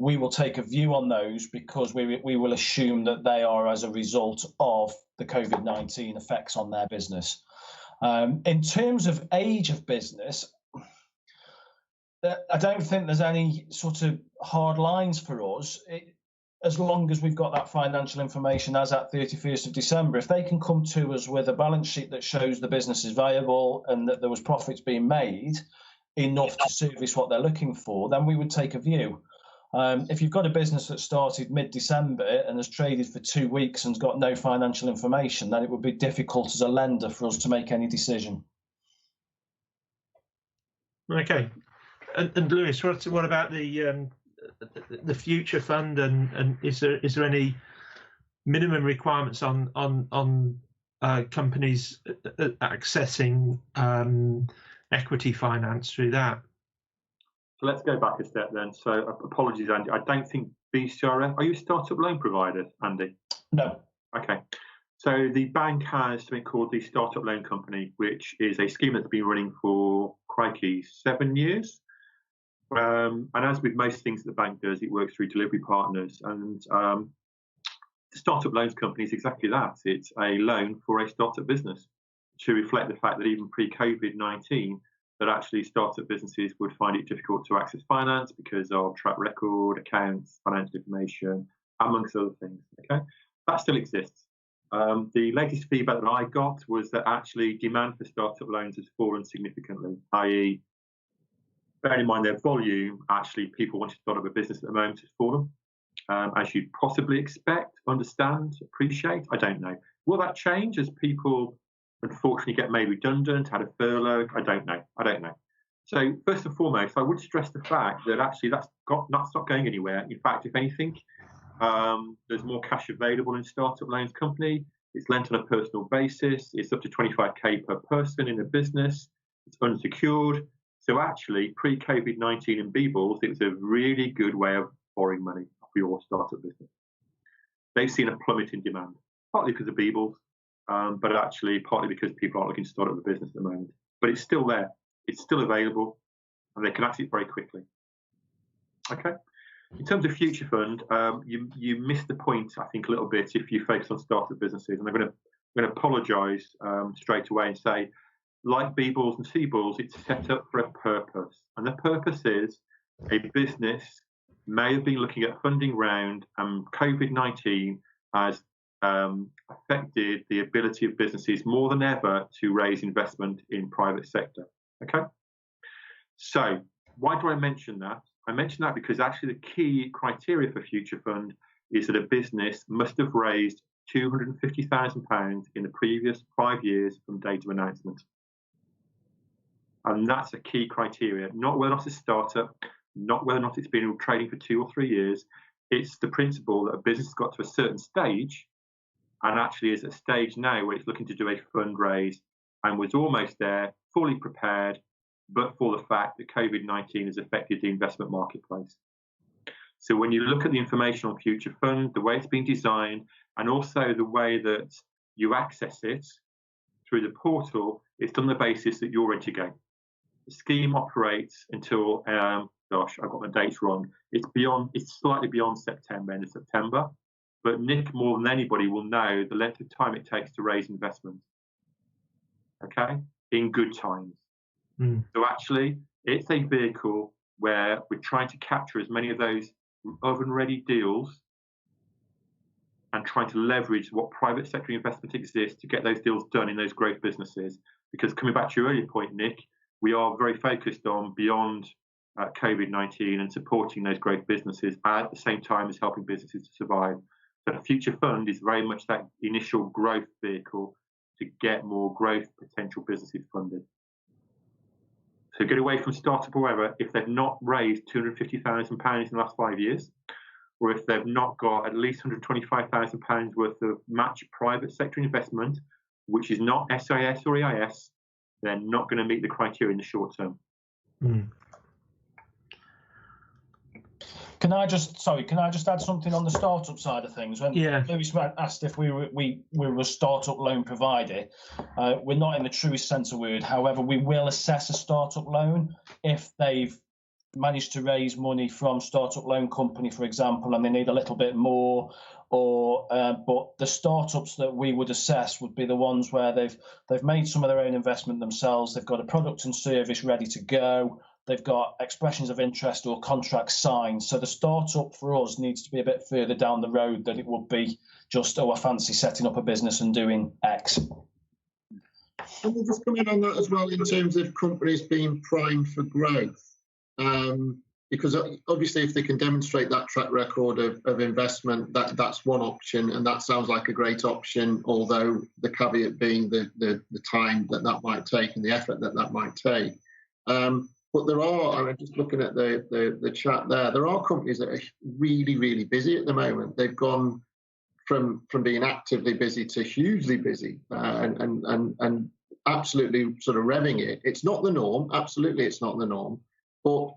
we will take a view on those because we will assume that they are as a result of the COVID-19 effects on their business. In terms of age of business, I don't think there's any sort of hard lines for us. As long as we've got that financial information as at 31st of December, if they can come to us with a balance sheet that shows the business is viable and that there was profits being made enough to service what they're looking for, then we would take a view. If you've got a business that started mid-December and has traded for 2 weeks and's got no financial information, then it would be difficult as a lender for us to make any decision. Okay. And Lewis, what about the future fund, and is there any minimum requirements on companies accessing equity finance through that? So let's go back a step then. So apologies, Andy. I don't think BCRF. Are you a startup loan provider, Andy? No. Okay. So the bank has something called the Startup Loan Company, which is a scheme that's been running for, crikey, 7 years. And as with most things that the bank does, it works through delivery partners. And the Startup Loans Company is exactly that. It's a loan for a startup business to reflect the fact that even pre-COVID-19, that actually startup businesses would find it difficult to access finance because of track record, accounts, financial information, amongst other things. Okay, that still exists. The latest feedback that I got was that actually demand for startup loans has fallen significantly, i.e., bearing in mind their volume, actually people wanting to start up a business at the moment has fallen. As you'd possibly expect, understand, appreciate, I don't know. Will that change as people unfortunately get made redundant, had a furlough? I don't know. So first and foremost, I would stress the fact that actually that's not going anywhere. In fact, if anything, there's more cash available in Startup Loans Company. It's lent on a personal basis. It's up to 25k per person in a business. It's unsecured. So actually, pre-COVID-19 and BBLs, it was a really good way of borrowing money for your startup business. They've seen a plummet in demand, partly because of BBLs, but actually partly because people aren't looking to start up a business at the moment. But it's still there. It's still available, and they can access it very quickly. Okay. In terms of Future Fund, you missed the point, I think, a little bit if you focus on startup businesses. And I'm going to apologise straight away and say, like BBLs and CBILs, it's set up for a purpose. And the purpose is a business may have been looking at a funding round, and COVID-19 has affected the ability of businesses more than ever to raise investment in private sector. Okay. So why do I mention that? I mention that because actually the key criteria for Future Fund is that a business must have raised £250,000 in the previous 5 years from date of announcement. And that's a key criteria, not whether or not it's a startup, not whether or not it's been trading for 2 or 3 years. It's the principle that a business has got to a certain stage and actually is at a stage now where it's looking to do a fundraise and was almost there, fully prepared, but for the fact that COVID-19 has affected the investment marketplace. So when you look at the information on Future Fund, the way it's been designed, and also the way that you access it through the portal, it's done on the basis that you're ready to go. The scheme operates until, I've got my dates wrong. It's slightly beyond September, end of September. But Nick, more than anybody, will know the length of time it takes to raise investment. Okay, in good times. So actually, it's a vehicle where we're trying to capture as many of those oven-ready deals and trying to leverage what private sector investment exists to get those deals done in those growth businesses. Because coming back to your earlier point, Nick, we are very focused on beyond COVID-19 and supporting those growth businesses at the same time as helping businesses to survive. So the Future Fund is very much that initial growth vehicle to get more growth potential businesses funded. So get away from startup or whatever if they've not raised £250,000 in the last 5 years, or if they've not got at least £125,000 worth of match private sector investment, which is not SIS or EIS, they're not going to meet the criteria in the short term. Can I just add something on the startup side of things? When Lewis asked if we were a startup loan provider, we're not in the truest sense of the word. However, we will assess a startup loan if they've managed to raise money from Startup Loan Company, for example, and they need a little bit more, or but the startups that we would assess would be the ones where they've made some of their own investment themselves, they've got a product and service ready to go, they've got expressions of interest or contracts signed. So the startup for us needs to be a bit further down the road than it would be just, I fancy setting up a business and doing X. And we'll just come in on that as well in terms of companies being primed for growth. Because obviously if they can demonstrate that track record of investment, that's one option, and that sounds like a great option, although the caveat being the time that might take and the effort that might take. But there are, I'm just looking at the chat there are companies that are really, really busy at the moment. They've gone from being actively busy to hugely busy and absolutely sort of revving it. It's not the norm, absolutely it's not the norm, but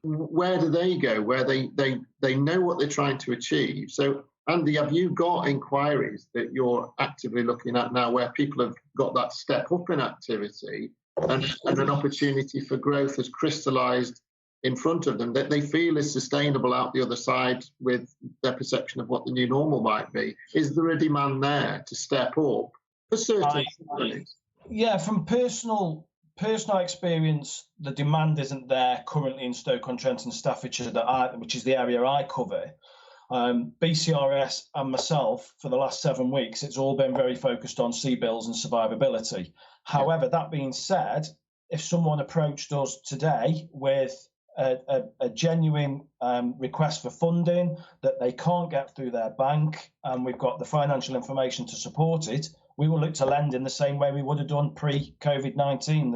where do they go? Where they know what they're trying to achieve. So Andy, have you got inquiries that you're actively looking at now where people have got that step up in activity and an opportunity for growth has crystallised in front of them that they feel is sustainable out the other side with their perception of what the new normal might be? Is there a demand there to step up for certain companies? Yeah, from personal experience, the demand isn't there currently in Stoke-on-Trent and Staffordshire, which is the area I cover. BCRS and myself, for the last 7 weeks, it's all been very focused on CBILs and survivability. However, that being said, if someone approached us today with a genuine request for funding that they can't get through their bank, and we've got the financial information to support it, we will look to lend in the same way we would have done pre-COVID-19.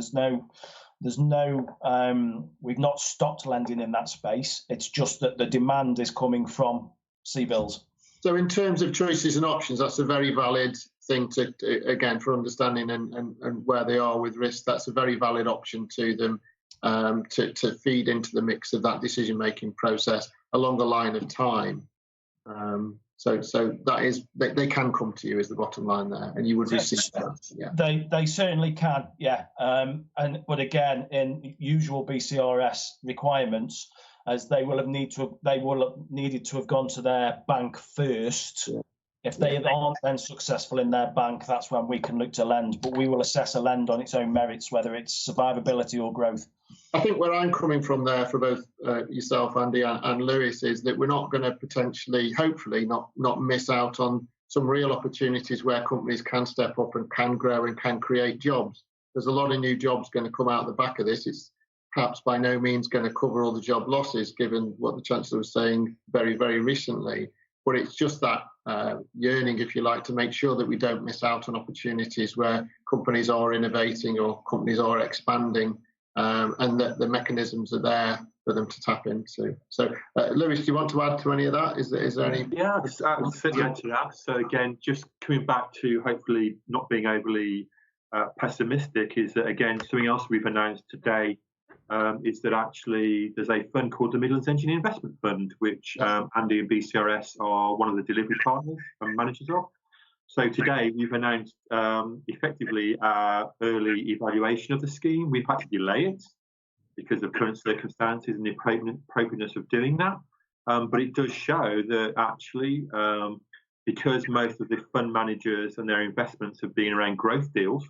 We've not stopped lending in that space. It's just that the demand is coming from CBILs. So in terms of choices and options, that's a very valid thing to again, for understanding and where they are with risk, that's a very valid option to them to feed into the mix of that decision-making process along the line of time. So that is, they can come to you is the bottom line there, and you would receive that. Yeah. They certainly can, yeah. But again, in usual BCRS requirements, as they will have needed to have gone to their bank first. Yeah. If they aren't then successful in their bank, that's when we can look to lend. But we will assess a lend on its own merits, whether it's survivability or growth. I think where I'm coming from there for both yourself, Andy, and Lewis, is that we're not going to potentially, hopefully, not miss out on some real opportunities where companies can step up and can grow and can create jobs. There's a lot of new jobs going to come out the back of this. It's perhaps by no means going to cover all the job losses, given what the Chancellor was saying very, very recently. But it's just that yearning, if you like, to make sure that we don't miss out on opportunities where companies are innovating or companies are expanding, and that the mechanisms are there for them to tap into. So, Lewis, do you want to add to any of that? Is there any? Yeah, I'll certainly add to that. So again, just coming back to hopefully not being overly pessimistic, is that again, something else we've announced today is that actually there's a fund called the Midlands Engineering Investment Fund, which Andy and BCRS are one of the delivery partners and managers of. So today we've announced effectively our early evaluation of the scheme. We've had to delay it because of current circumstances and the appropriateness of doing that. But it does show that actually, because most of the fund managers and their investments have been around growth deals,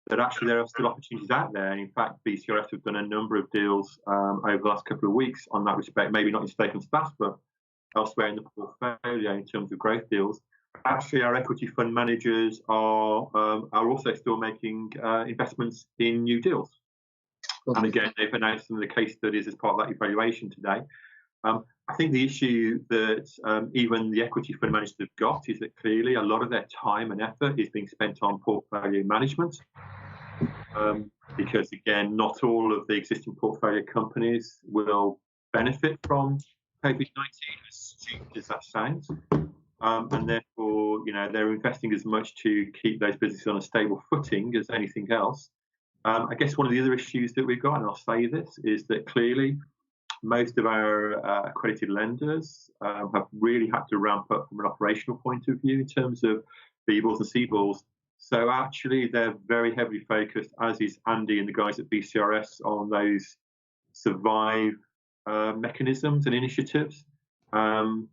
that actually there are still opportunities out there. And in fact, BCRS have done a number of deals over the last couple of weeks on that respect, maybe not in Stoke and Staff, but elsewhere in the portfolio in terms of growth deals. Actually, our equity fund managers are also still making investments in new deals. And again, they've announced some of the case studies as part of that evaluation today. I think the issue that even the equity fund managers have got is that clearly a lot of their time and effort is being spent on portfolio management. Because again, not all of the existing portfolio companies will benefit from COVID-19, as stupid as that sounds. And therefore, they're investing as much to keep those businesses on a stable footing as anything else. I guess one of the other issues that we've got, and I'll say this, is that clearly most of our accredited lenders have really had to ramp up from an operational point of view in terms of BBILs and CBILs. So actually, they're very heavily focused, as is Andy and the guys at BCRS, on those survive mechanisms and initiatives. And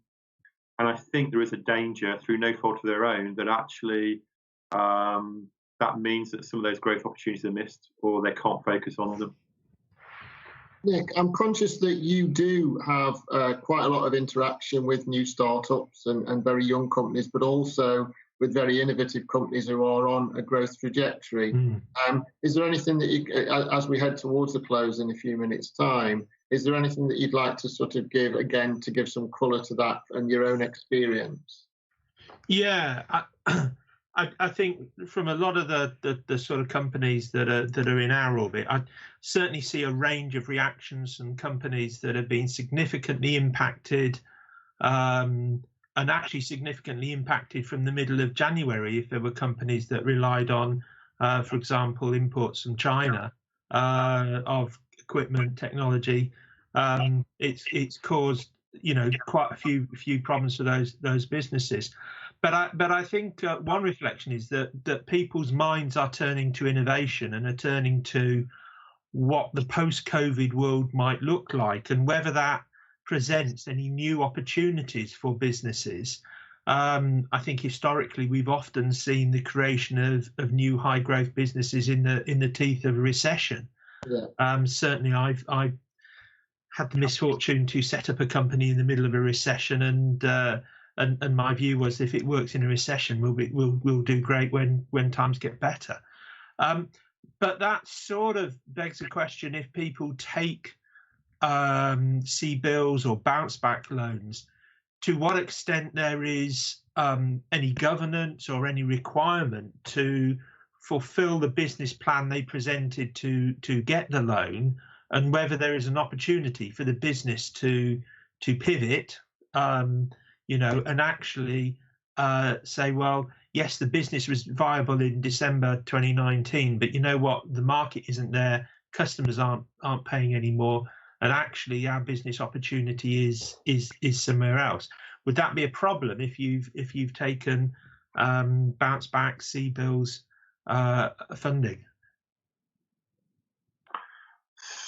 I think there is a danger, through no fault of their own, that actually that means that some of those growth opportunities are missed, or they can't focus on them. Nick, I'm conscious that you do have quite a lot of interaction with new startups and very young companies, but also with very innovative companies who are on a growth trajectory. Is there anything that you, as we head towards the close in a few minutes' time, is there anything that you'd like to sort of give, again, to give some colour to that and your own experience? Yeah, I think from a lot of the sort of companies that are in our orbit, I certainly see a range of reactions from companies that have been significantly impacted, and actually significantly impacted from the middle of January. If there were companies that relied on, for example, imports from China of equipment, technology, it's caused quite a few problems for those businesses. But I think one reflection is that people's minds are turning to innovation and are turning to what the post-COVID world might look like, and whether that presents any new opportunities for businesses. I think historically we've often seen the creation of new high growth businesses in the teeth of a recession. Yeah. Certainly I've had the misfortune to set up a company in the middle of a recession, and my view was, if it works in a recession, we'll do great when times get better. But that sort of begs the question: if people take CBILs or bounce back loans, to what extent there is any governance or any requirement to fulfill the business plan they presented to get the loan, and whether there is an opportunity for the business to pivot, and actually say, well, yes, the business was viable in December 2019, but you know what, the market isn't there, customers aren't paying anymore, and actually our business opportunity is somewhere else. Would that be a problem if you've taken bounce back CBILs funding?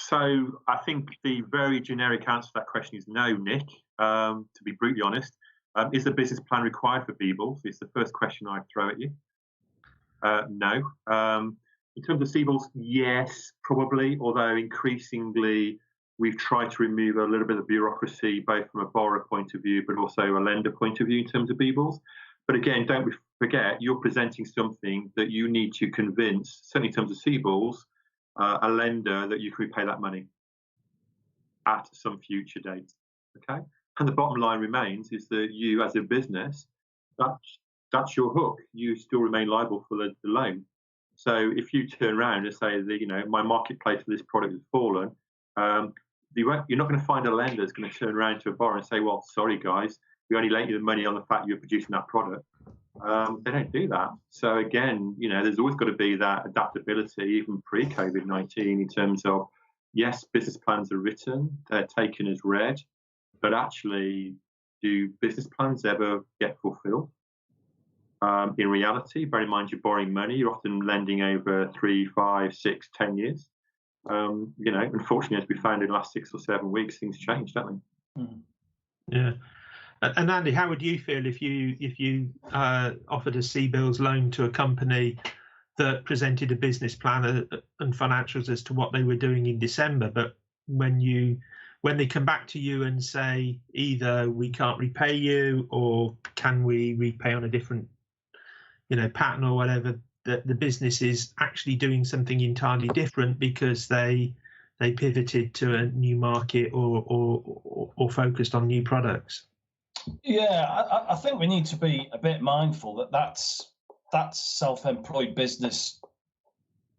So I think the very generic answer to that question is no, Nick, to be brutally honest. Is the business plan required for CBILs? It's the first question I'd throw at you. No. In terms of CBILs, yes, probably, although increasingly we've tried to remove a little bit of bureaucracy, both from a borrower point of view, but also a lender point of view in terms of CBILs. But again, don't forget, you're presenting something that you need to convince, certainly in terms of CBILs, a lender that you can repay that money at some future date. Okay? And the bottom line remains is that you, as a business, that's your hook. You still remain liable for the loan. So if you turn around and say that, my marketplace for this product has fallen, you're not going to find a lender that's going to turn around to a borrower and say, well, sorry guys, we only lent you the money on the fact you're producing that product. They don't do that. So again, there's always got to be that adaptability, even pre-COVID-19, in terms of, yes, business plans are written, they're taken as read, but actually, do business plans ever get fulfilled? In reality, bear in mind you're borrowing money, you're often lending over 3, 5, 6, 10 years. Unfortunately, as we found in the last 6 or 7 weeks, things change, don't they? Yeah. And Andy, how would you feel if you offered a CBILs loan to a company that presented a business plan and financials as to what they were doing in December, but when they come back to you and say either we can't repay you or can we repay on a different pattern or whatever, that the business is actually doing something entirely different because they pivoted to a new market or focused on new products? Yeah, I think we need to be a bit mindful that that's self-employed business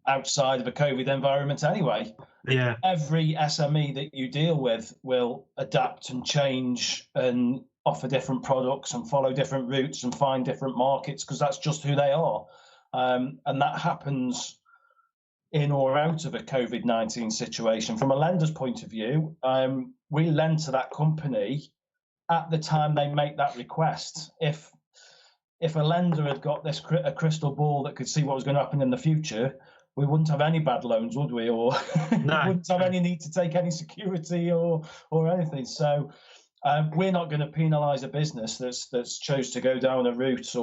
outside of a COVID environment anyway. Yeah. Every SME that you deal with will adapt and change and offer different products and follow different routes and find different markets, because that's just who they are. And that happens in or out of a COVID-19 situation. From a lender's point of view, we lend to that company at the time they make that request. If a lender had got a crystal ball that could see what was going to happen in the future, we wouldn't have any bad loans, would we? Or No. we wouldn't have any need to take any security or anything. So we're not going to penalise a business that's chose to go down a route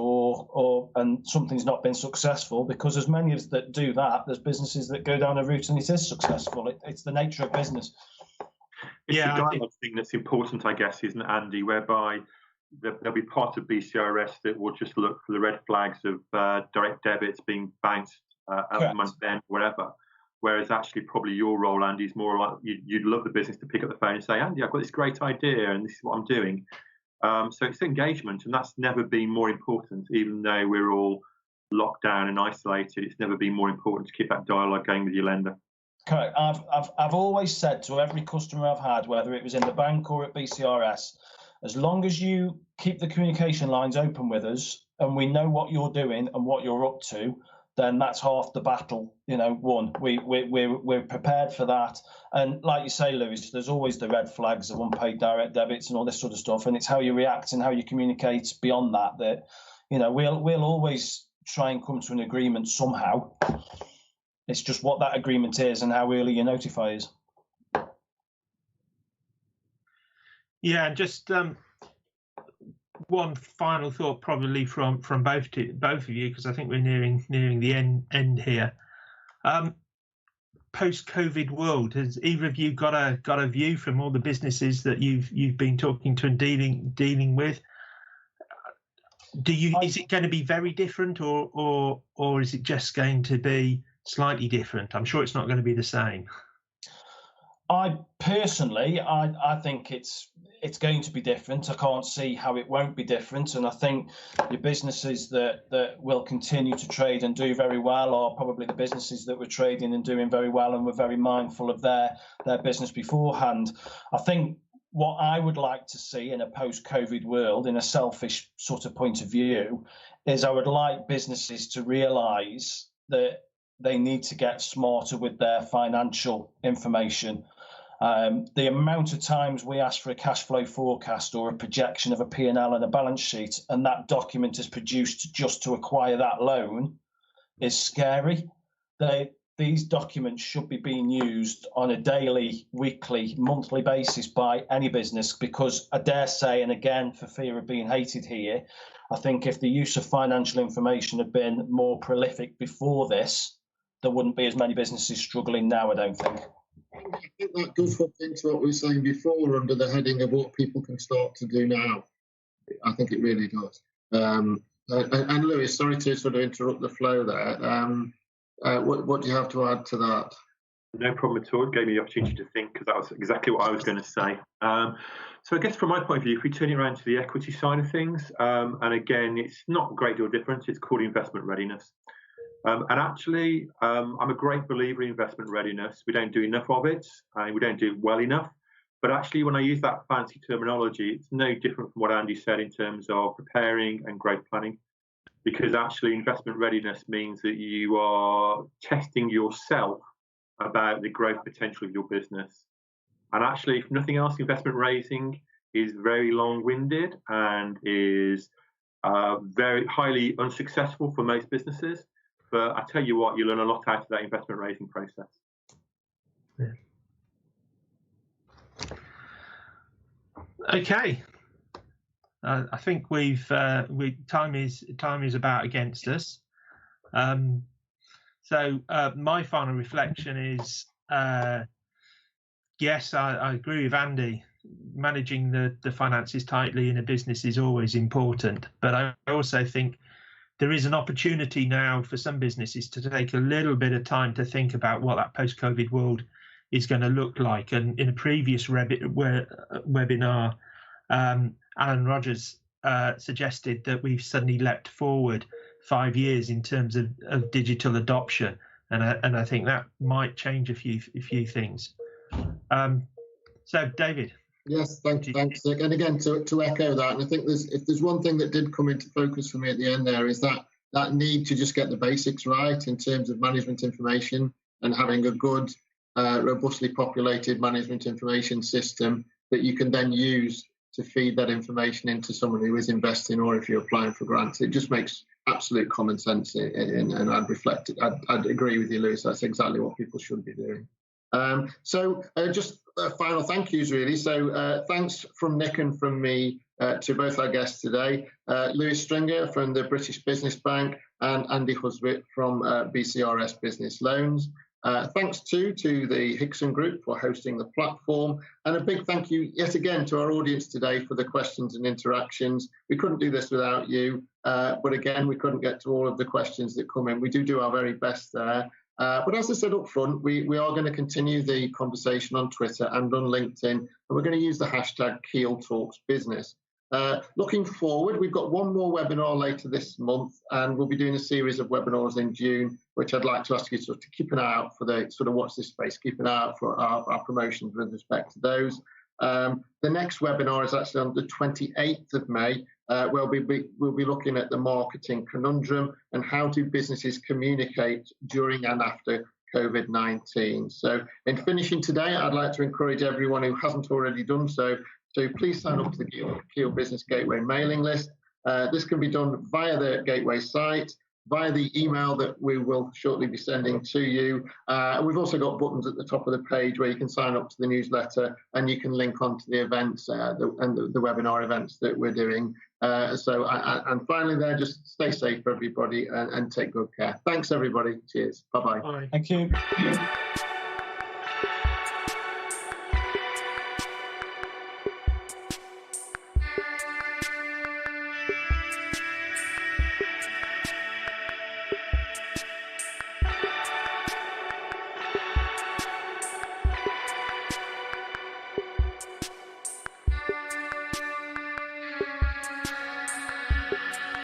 and something's not been successful, because as many as that do that, there's businesses that go down a route and it is successful. It's the nature of business. It's the dialogue thing that's important, I guess, isn't it, Andy? Whereby there'll be part of BCRS that will just look for the red flags of direct debits being bounced at the month end, whatever. Whereas actually probably your role, Andy, is more like you'd love the business to pick up the phone and say, Andy, I've got this great idea and this is what I'm doing. So it's engagement, and that's never been more important, even though we're all locked down and isolated. It's never been more important to keep that dialogue going with your lender. Correct. I've always said to every customer I've had, whether it was in the bank or at BCRS, as long as you keep the communication lines open with us and we know what you're doing and what you're up to, then that's half the battle, won. We're prepared for that. And like you say, Lewis, there's always the red flags of unpaid direct debits and all this sort of stuff. And it's how you react and how you communicate beyond that we'll always try and come to an agreement somehow. It's just what that agreement is and how early you notify us. Yeah, just one final thought, probably from both of you, because I think we're nearing the end here. Post-COVID world, has either of you got a view from all the businesses that you've been talking to and dealing with? Is it going to be very different, or is it just going to be slightly different? I'm sure it's not going to be the same. I think it's going to be different. I can't see how it won't be different. And I think the businesses that will continue to trade and do very well are probably the businesses that were trading and doing very well and were very mindful of their business beforehand. I think what I would like to see in a post-COVID world, in a selfish sort of point of view, is I would like businesses to realise that they need to get smarter with their financial information. The amount of times we ask for a cash flow forecast or a projection of a P&L and a balance sheet, and that document is produced just to acquire that loan, is scary. These documents should be being used on a daily, weekly, monthly basis by any business, because I dare say, and again, for fear of being hated here, I think if the use of financial information had been more prolific before this, there wouldn't be as many businesses struggling now, I don't think. I think that does hook into what we were saying before under the heading of what people can start to do now. I think it really does. And Lewis, sorry to sort of interrupt the flow there. What do you have to add to that? No problem at all. It gave me the opportunity to think, because that was exactly what I was going to say. So I guess from my point of view, if we turn it around to the equity side of things, and again, it's not a great deal different. It's called investment readiness. And actually, I'm a great believer in investment readiness. We don't do enough of it, and we don't do it well enough. But actually, when I use that fancy terminology, it's no different from what Andy said in terms of preparing and growth planning. Because actually, investment readiness means that you are testing yourself about the growth potential of your business. And actually, if nothing else, investment raising is very long-winded and is very highly unsuccessful for most businesses. But I tell you what, you learn a lot out of that investment raising process. Yeah. Okay. I think time is about against us. So my final reflection is, yes, I agree with Andy. Managing the finances tightly in a business is always important, but I also think there is an opportunity now for some businesses to take a little bit of time to think about what that post-COVID world is going to look like. And in a previous webinar, Alan Rogers suggested that we've suddenly leapt forward 5 years in terms of digital adoption, and I think that might change a few things. So, David. Yes, thanks, Nick. And again, to echo that, and I think if there's one thing that did come into focus for me at the end there is that need to just get the basics right in terms of management information and having a good, robustly populated management information system that you can then use to feed that information into someone who is investing, or if you're applying for grants. It just makes absolute common sense and I'd reflect it. I'd agree with you, Lewis. That's exactly what people should be doing. So just final thank yous, really. So thanks from Nick and from me to both our guests today, Lewis Stringer from the British Business Bank and Andy Huswick from BCRS Business Loans. Thanks too to the Hickson Group for hosting the platform, and a big thank you yet again to our audience today for the questions and interactions. We couldn't do this without you, but again, we couldn't get to all of the questions that come in. We do our very best there. But as I said up front, we are going to continue the conversation on Twitter and on LinkedIn, and we're going to use the hashtag Keele Talks Business. Looking forward, we've got one more webinar later this month, and we'll be doing a series of webinars in June, which I'd like to ask you to keep an eye out for the watch this space, keep an eye out for our promotions with respect to those. The next webinar is actually on the 28th of May, where we'll be looking at the marketing conundrum and how do businesses communicate during and after COVID-19. So in finishing today, I'd like to encourage everyone who hasn't already done so to please sign up to the Keele Business Gateway mailing list. This can be done via the Gateway site, via the email that we will shortly be sending to you. We've also got buttons at the top of the page where you can sign up to the newsletter and you can link on to the events and the webinar events that we're doing. And finally there, just stay safe, everybody, and take good care. Thanks, everybody. Cheers. Bye-bye. Thank you.